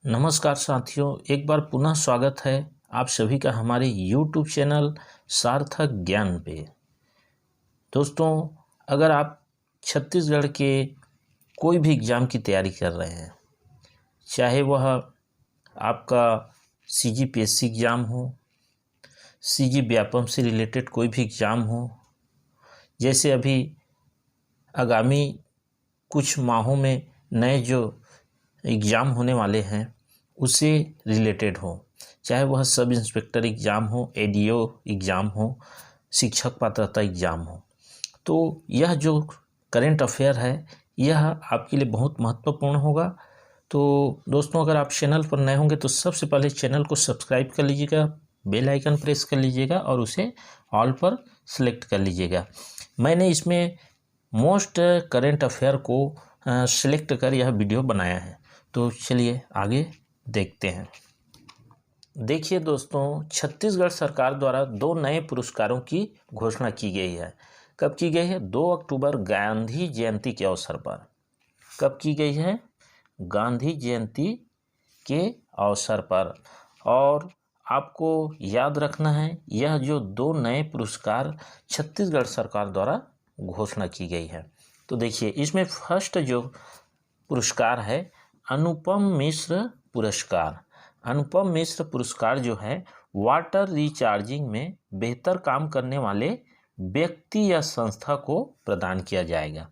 नमस्कार साथियों, एक बार पुनः स्वागत है आप सभी का हमारे YouTube चैनल सार्थक ज्ञान पे। दोस्तों, अगर आप छत्तीसगढ़ के कोई भी एग्ज़ाम की तैयारी कर रहे हैं, चाहे वह आपका CGPSC एग्ज़ाम हो, CG व्यापम से रिलेटेड कोई भी एग्ज़ाम हो, जैसे अभी आगामी कुछ माहों में नए जो एग्ज़ाम होने वाले हैं उससे रिलेटेड हो, चाहे वह सब इंस्पेक्टर एग्ज़ाम हो, ADO एग्ज़ाम हो, शिक्षक पात्रता एग्ज़ाम हो, तो यह जो करेंट अफेयर है यह आपके लिए बहुत महत्वपूर्ण होगा। तो दोस्तों, अगर आप चैनल पर नए होंगे तो सबसे पहले चैनल को सब्सक्राइब कर लीजिएगा, बेल आइकन प्रेस कर लीजिएगा और उसे ऑल पर सेलेक्ट कर लीजिएगा। मैंने इसमें मोस्ट करेंट अफेयर को सिलेक्ट कर यह वीडियो बनाया है, तो चलिए आगे देखते हैं। देखिए दोस्तों, छत्तीसगढ़ सरकार द्वारा 2 नए पुरस्कारों की घोषणा की गई है। कब की गई है? 2 अक्टूबर गांधी जयंती के अवसर पर। कब की गई है? गांधी जयंती के अवसर पर। और आपको याद रखना है, यह जो 2 नए पुरस्कार छत्तीसगढ़ सरकार द्वारा घोषणा की गई है। तो देखिए, इसमें फर्स्ट जो पुरस्कार है अनुपम मिश्र पुरस्कार। अनुपम मिश्र पुरस्कार जो है वाटर रिचार्जिंग में बेहतर काम करने वाले व्यक्ति या संस्था को प्रदान किया जाएगा।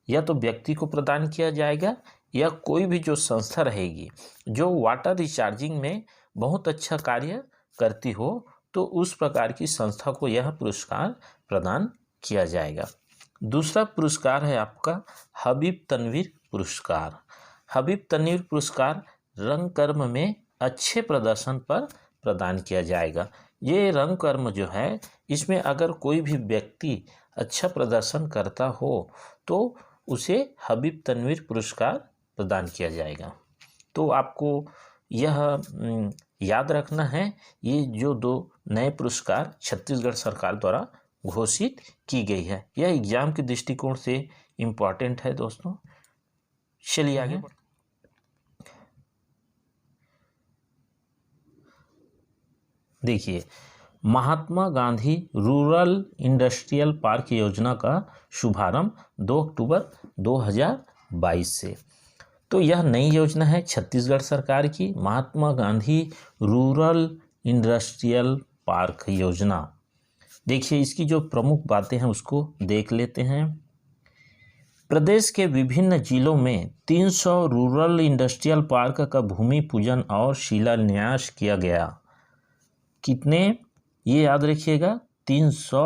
या तो व्यक्ति को प्रदान किया जाएगा या कोई भी जो संस्था रहेगी जो वाटर रिचार्जिंग में बहुत अच्छा कार्य करती हो, तो उस प्रकार की संस्था को यह पुरस्कार प्रदान किया जाएगा। दूसरा पुरस्कार है आपका हबीब तनवीर पुरस्कार। हबीब तनवीर पुरस्कार रंग कर्म में अच्छे प्रदर्शन पर प्रदान किया जाएगा। ये रंग कर्म जो है, इसमें अगर कोई भी व्यक्ति अच्छा प्रदर्शन करता हो तो उसे हबीब तनवीर पुरस्कार प्रदान किया जाएगा। तो आपको यह याद रखना है, ये जो 2 नए पुरस्कार छत्तीसगढ़ सरकार द्वारा घोषित की गई है, यह एग्जाम के दृष्टिकोण से इम्पॉर्टेंट है दोस्तों। चलिए आगे बढ़ते। देखिए, Mahatma Gandhi rural industrial park योजना का शुभारंभ 2 अक्टूबर 2022 से। तो यह नई योजना है छत्तीसगढ़ सरकार की, Mahatma Gandhi rural industrial park योजना। देखिए, इसकी जो प्रमुख बातें हैं उसको देख लेते हैं। प्रदेश के विभिन्न जिलों में 300 रूरल इंडस्ट्रियल पार्क का भूमि पूजन और शिलान्यास किया गया। कितने? ये याद रखिएगा, 300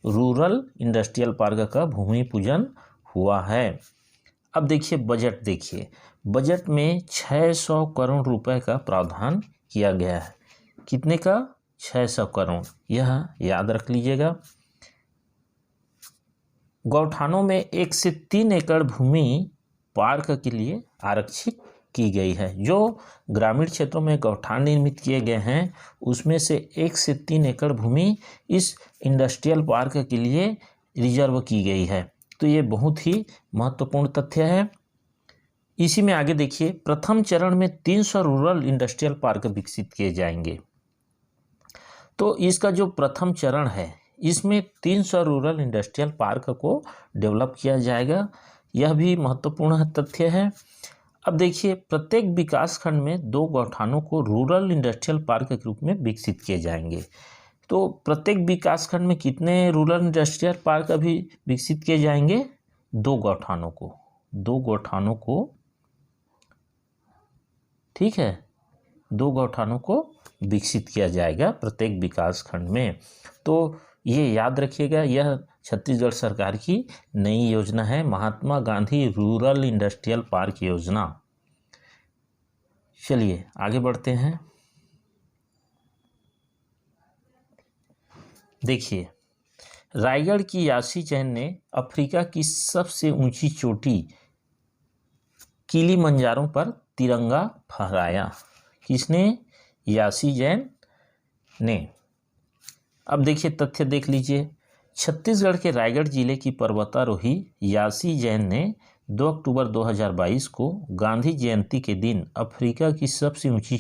रूरल इंडस्ट्रियल पार्क का भूमि पूजन हुआ है। अब देखिए बजट, देखिए बजट में 600 करोड़ रुपए का प्रावधान किया गया है। कितने का? 600 करोड़, यह याद रख लीजिएगा। गौठानों में 1 से 3 एकड़ भूमि पार्क के लिए आरक्षित की गई है। जो ग्रामीण क्षेत्रों में गौठान निर्मित किए गए हैं उसमें से 1 से 3 एकड़ भूमि इस इंडस्ट्रियल पार्क के लिए रिजर्व की गई है। तो ये बहुत ही महत्वपूर्ण तथ्य है। इसी में आगे देखिए, प्रथम चरण में 300 रूरल इंडस्ट्रियल पार्क विकसित किए जाएंगे। तो इसका जो प्रथम चरण है इसमें 300 रूरल इंडस्ट्रियल पार्क को डेवलप किया जाएगा। यह भी महत्वपूर्ण तथ्य है। अब देखिए, प्रत्येक विकास खंड में 2 गौठानों को रूरल इंडस्ट्रियल पार्क के रूप में विकसित किए जाएंगे। तो प्रत्येक विकास खंड में कितने रूरल इंडस्ट्रियल पार्क अभी विकसित किए जाएंगे? 2 गौठानों को, 2 गौठानों को, ठीक है, 2 गौठानों को विकसित किया जाएगा प्रत्येक विकास खंड में। तो ये याद रखिएगा, यह छत्तीसगढ़ सरकार की नई योजना है, Mahatma Gandhi rural industrial park योजना। चलिए आगे बढ़ते हैं। देखिए, रायगढ़ की यासी जैन ने अफ्रीका की सबसे ऊंची चोटी किलिमंजारो पर तिरंगा फहराया। किसने? यासी जैन ने। अब देखिए तथ्य देख लीजिए, छत्तीसगढ़ के रायगढ़ जिले की पर्वतारोही यासी जैन ने 2 अक्टूबर 2022 को गांधी जयंती के दिन अफ्रीका की सबसे ऊंची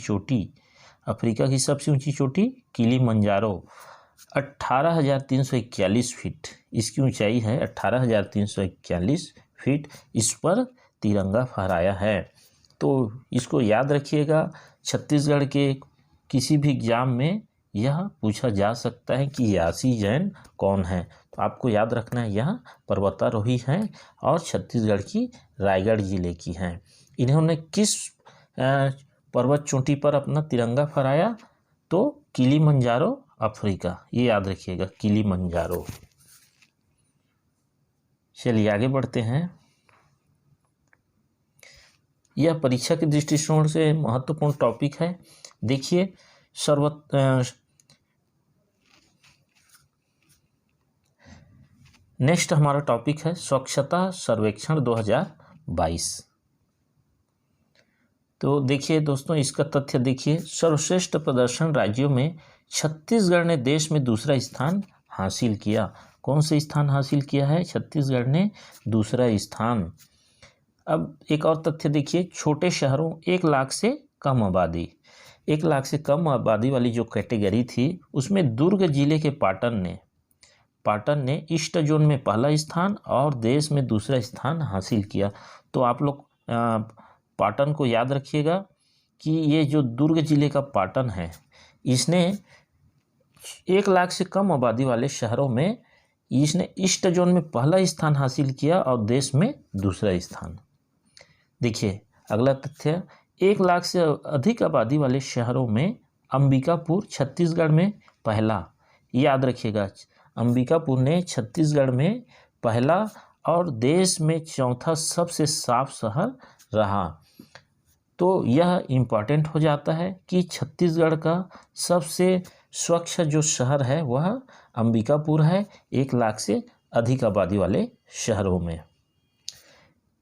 चोटी किलिमंजारो 18,341 फीट, इसकी ऊंचाई है 18,341 फीट, इस पर तिरंगा फहराया है। तो इसको याद रखिएगा, छत्तीसगढ़ के किसी भी एग्जाम में यह पूछा जा सकता है कि यासी जैन कौन है। तो आपको याद रखना है, यह पर्वतारोही हैं और छत्तीसगढ़ की रायगढ़ जिले की हैं। इन्होंने किस पर्वत चोटी पर अपना तिरंगा फहराया? तो किलिमंजारो अफ्रीका, ये याद रखिएगा, किलिमंजारो। चलिए आगे बढ़ते हैं। यह परीक्षा के दृष्टिकोण से महत्वपूर्ण टॉपिक है। देखिए, नेक्स्ट हमारा टॉपिक है स्वच्छता सर्वेक्षण 2022। तो देखिए दोस्तों, इसका तथ्य देखिए, सर्वश्रेष्ठ प्रदर्शन राज्यों में छत्तीसगढ़ ने देश में दूसरा स्थान हासिल किया। कौन सा स्थान हासिल किया है? छत्तीसगढ़ ने दूसरा स्थान। अब एक और तथ्य देखिए, छोटे शहरों 1 लाख से कम आबादी, 1 लाख से कम आबादी वाली जो कैटेगरी थी, उसमें दुर्ग जिले के पाटन ने ईस्ट जोन में पहला स्थान और देश में दूसरा स्थान हासिल किया। तो आप लोग पाटन को याद रखिएगा कि ये जो दुर्ग जिले का पाटन है, इसने 1 लाख से कम आबादी वाले शहरों में इसने ईस्ट जोन में पहला स्थान हासिल किया और देश में दूसरा स्थान। देखिए अगला तथ्य, 1 लाख से अधिक आबादी वाले शहरों में अंबिकापुर छत्तीसगढ़ में पहला, याद रखिएगा, अंबिकापुर ने छत्तीसगढ़ में पहला और देश में चौथा सबसे साफ शहर रहा। तो यह इम्पॉर्टेंट हो जाता है कि छत्तीसगढ़ का सबसे स्वच्छ जो शहर है वह अंबिकापुर है, 1 लाख से अधिक आबादी वाले शहरों में।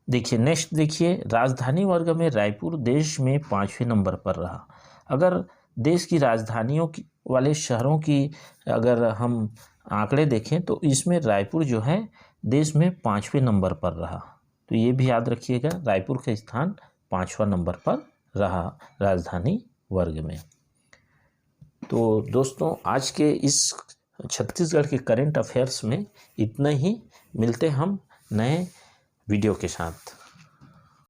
देखिए नेक्स्ट, देखिए राजधानी वर्ग में रायपुर देश में 5वें नंबर पर रहा। अगर देश की राजधानियों की वाले शहरों की अगर हम आंकड़े देखें तो इसमें रायपुर जो है देश में 5वें नंबर पर रहा। तो ये भी याद रखिएगा, रायपुर का स्थान 5वां नंबर पर रहा राजधानी वर्ग में। तो दोस्तों, आज के इस छत्तीसगढ़ के करंट अफेयर्स में इतना ही। मिलते हम नए वीडियो के साथ।